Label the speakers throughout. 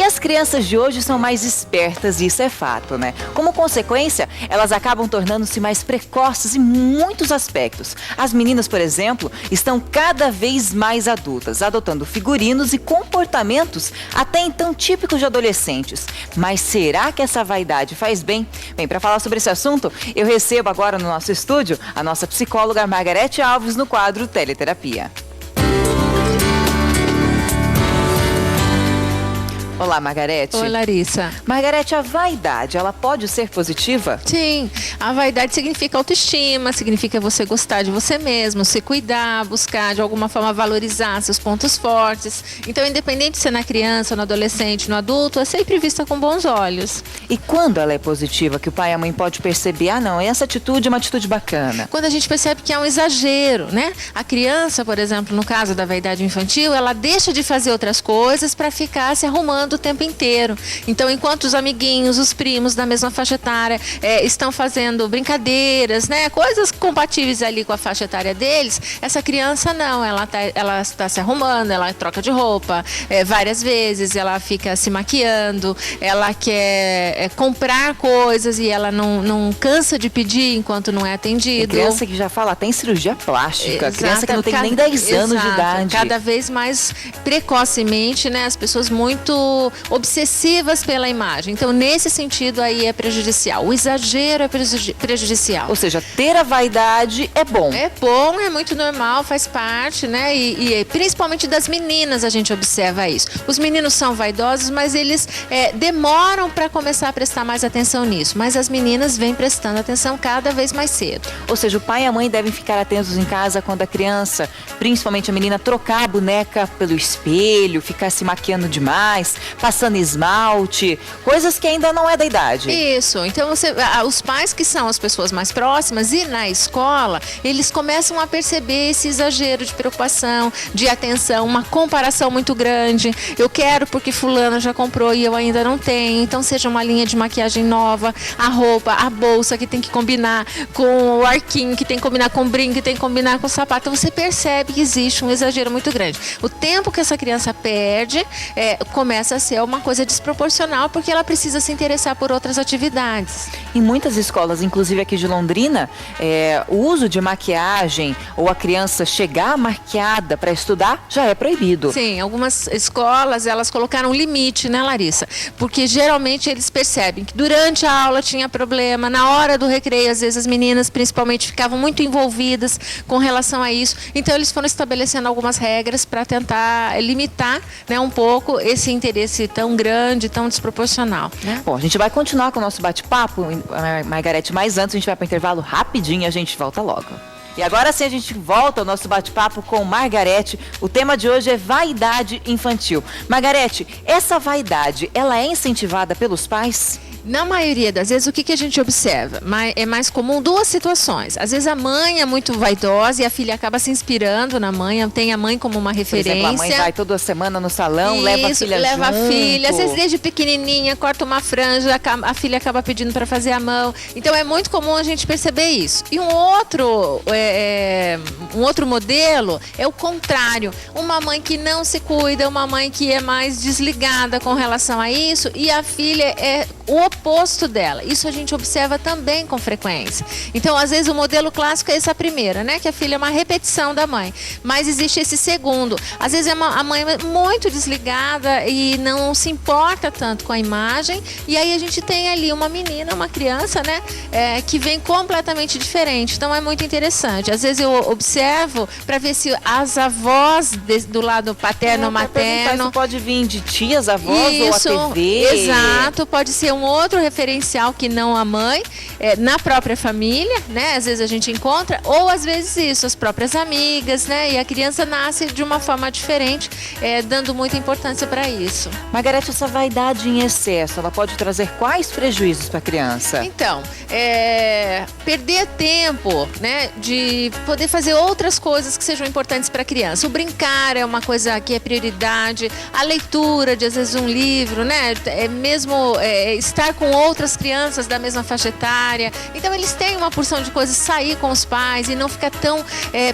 Speaker 1: as crianças de hoje são mais espertas, e isso é fato, né? Como consequência, elas acabam tornando-se mais precoces em muitos aspectos. As meninas, por exemplo, estão cada vez mais adultas, adotando figurinos e comportamentos até então típicos de adolescentes. Mas será que essa vaidade faz bem? Bem, para falar sobre esse assunto, eu recebo agora no nosso estúdio a nossa psicóloga Margarete Alves no quadro Teleterapia. Olá, Margarete.
Speaker 2: Oi, Larissa.
Speaker 1: Margarete, a vaidade, ela pode ser positiva?
Speaker 2: Sim, a vaidade significa autoestima, significa você gostar de você mesmo, se cuidar, buscar de alguma forma valorizar seus pontos fortes. Então, independente de ser na criança, no adolescente, no adulto, é sempre vista com bons olhos.
Speaker 1: E quando ela é positiva, que o pai e a mãe podem perceber, não, essa atitude é uma atitude bacana?
Speaker 2: Quando a gente percebe que é um exagero, né? A criança, por exemplo, no caso da vaidade infantil, ela deixa de fazer outras coisas para ficar se arrumando o tempo inteiro. Então, enquanto os amiguinhos, os primos da mesma faixa etária estão fazendo brincadeiras, né, coisas compatíveis ali com a faixa etária deles, essa criança não, ela está se arrumando, ela troca de roupa várias vezes, ela fica se maquiando, ela quer comprar coisas e ela não cansa de pedir enquanto não é atendido.
Speaker 1: Tem criança que já fala, tem cirurgia plástica, criança que não tem nem 10 anos de idade.
Speaker 2: Cada vez mais precocemente, né, as pessoas muito obsessivas pela imagem. Então, nesse sentido aí é prejudicial. O exagero é prejudicial.
Speaker 1: Ou seja, ter a vaidade é bom.
Speaker 2: É bom, é muito normal, faz parte, né? E principalmente das meninas a gente observa isso. Os meninos são vaidosos, mas eles demoram para começar a prestar mais atenção nisso. Mas as meninas vêm prestando atenção cada vez mais cedo.
Speaker 1: Ou seja, o pai e a mãe devem ficar atentos em casa quando a criança, principalmente a menina, trocar a boneca pelo espelho, ficar se maquiando demais, passando esmalte, coisas que ainda não é da idade.
Speaker 2: Isso, então os pais que são as pessoas mais próximas e na escola, eles começam a perceber esse exagero de preocupação, de atenção, uma comparação muito grande. Eu quero porque fulano já comprou e eu ainda não tenho, então seja uma linha de maquiagem nova, a roupa, a bolsa que tem que combinar com o arquinho, que tem que combinar com o brinco, que tem que combinar com o sapato. Então você percebe que existe um exagero muito grande. O tempo que essa criança perde começa a ser uma coisa desproporcional, porque ela precisa se interessar por outras atividades.
Speaker 1: Em muitas escolas, inclusive aqui de Londrina, o uso de maquiagem ou a criança chegar maquiada para estudar já é proibido.
Speaker 2: Sim, algumas escolas, elas colocaram um limite, né, Larissa? Porque geralmente eles percebem que durante a aula tinha problema, na hora do recreio, às vezes as meninas principalmente ficavam muito envolvidas com relação a isso. Então eles foram estabelecendo algumas regras para tentar limitar, né, um pouco esse interesse tão grande, tão desproporcional, né?
Speaker 1: Bom, a gente vai continuar com o nosso bate-papo, Margarete, mas antes a gente vai para o intervalo rapidinho e a gente volta logo. E agora sim a gente volta ao nosso bate-papo com Margarete. O tema de hoje é vaidade infantil. Margarete, essa vaidade, ela é incentivada pelos pais?
Speaker 2: Na maioria das vezes, o que a gente observa? É mais comum duas situações. Às vezes a mãe é muito vaidosa e a filha acaba se inspirando na mãe, tem a mãe como uma referência.
Speaker 1: Por exemplo, a mãe vai toda semana no salão, leva a filha junto.
Speaker 2: Leva a filha. Às vezes desde pequenininha, corta uma franja, a filha acaba pedindo para fazer a mão. Então é muito comum a gente perceber isso. E um outro modelo é o contrário. Uma mãe que não se cuida, uma mãe que é mais desligada com relação a isso, e a filha é o oposto dela. Isso a gente observa também com frequência. Então, às vezes, o modelo clássico é essa primeira, né? Que a filha é uma repetição da mãe. Mas existe esse segundo. Às vezes, a mãe é muito desligada e não se importa tanto com a imagem. E aí, a gente tem ali uma menina, uma criança, né? Que vem completamente diferente. Então, é muito interessante. Às vezes, eu observo para ver se as avós do lado paterno ou materno...
Speaker 1: Isso pode vir de tias, avós
Speaker 2: isso,
Speaker 1: ou a TV.
Speaker 2: Exato. Pode ser um outro referencial que não a mãe, na própria família, né? Às vezes a gente encontra, ou às vezes isso, as próprias amigas, né? E a criança nasce de uma forma diferente, dando muita importância para isso.
Speaker 1: Margarete, essa vaidade em excesso, ela pode trazer quais prejuízos para a criança?
Speaker 2: Então, perder tempo, né? De poder fazer outras coisas que sejam importantes para a criança. O brincar é uma coisa que é prioridade, a leitura de às vezes um livro, né? Estar com outras crianças da mesma faixa etária. Então eles têm uma porção de coisas, sair com os pais e não ficar tão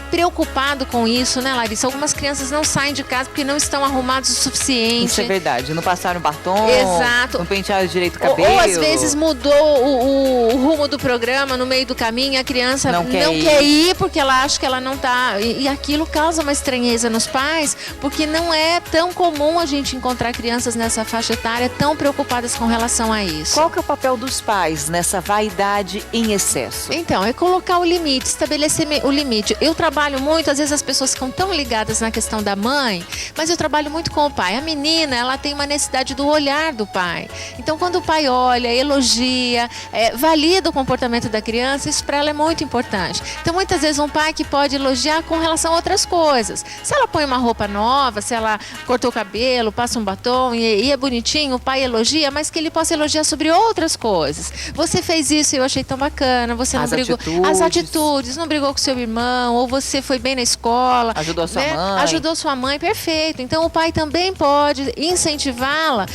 Speaker 2: preocupado com isso, né, Larissa? Algumas crianças não saem de casa porque não estão arrumados o suficiente.
Speaker 1: Isso é verdade, não passaram batom,
Speaker 2: exato,
Speaker 1: não pentearam direito o cabelo.
Speaker 2: Ou às vezes mudou o rumo do programa no meio do caminho, a criança não quer ir porque ela acha que ela não tá. E aquilo causa uma estranheza nos pais, porque não é tão comum a gente encontrar crianças nessa faixa etária tão preocupadas com relação a isso.
Speaker 1: Qual que é o papel dos pais nessa vaidade em excesso?
Speaker 2: Então, é colocar o limite, estabelecer o limite. Eu trabalho muito, às vezes as pessoas ficam tão ligadas na questão da mãe, mas eu trabalho muito com o pai. A menina, ela tem uma necessidade do olhar do pai. Então, quando o pai olha, elogia, valida o comportamento da criança, isso para ela é muito importante. Então, muitas vezes um pai que pode elogiar com relação a outras coisas. Se ela põe uma roupa nova, se ela cortou o cabelo, passa um batom e é bonitinho, o pai elogia, mas que ele possa elogiar sobre outras coisas. Você fez isso e eu achei tão bacana, você não brigou. As atitudes, não brigou com seu irmão, ou você foi bem na escola.
Speaker 1: Ajudou sua mãe.
Speaker 2: Ajudou sua mãe, perfeito. Então o pai também pode incentivá-la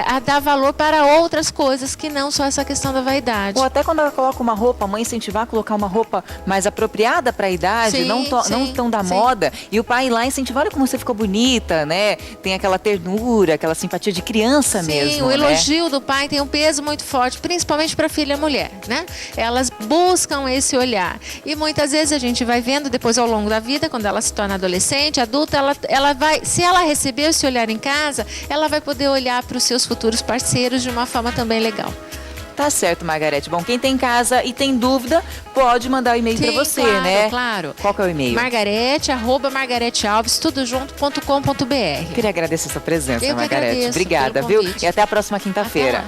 Speaker 2: a dar valor para outras coisas que não só essa questão da vaidade.
Speaker 1: Ou até quando ela coloca uma roupa, a mãe incentivar a colocar uma roupa mais apropriada para a idade, não tão da moda. E o pai ir lá incentivar, olha como você ficou bonita, né? Tem aquela ternura, aquela simpatia de criança mesmo.
Speaker 2: Sim, o elogio do pai tem um peso muito forte, principalmente para a filha mulher, né? Elas buscam esse olhar. E muitas vezes a gente vai vendo depois ao longo da vida, quando ela se torna adolescente, adulta, ela vai, se ela receber esse olhar em casa, ela vai poder olhar para os seus futuros parceiros de uma forma também legal.
Speaker 1: Tá certo, Margarete. Bom, quem tem casa e tem dúvida, pode mandar o e-mail para você,
Speaker 2: claro,
Speaker 1: né?
Speaker 2: Claro.
Speaker 1: Qual que é o e-mail?
Speaker 2: Margarete@margaretealves, tudojunto.com.br.
Speaker 1: Queria agradecer a sua presença,
Speaker 2: Eu
Speaker 1: Margarete.
Speaker 2: agradeço.
Speaker 1: Obrigada, viu? E até a próxima quinta-feira.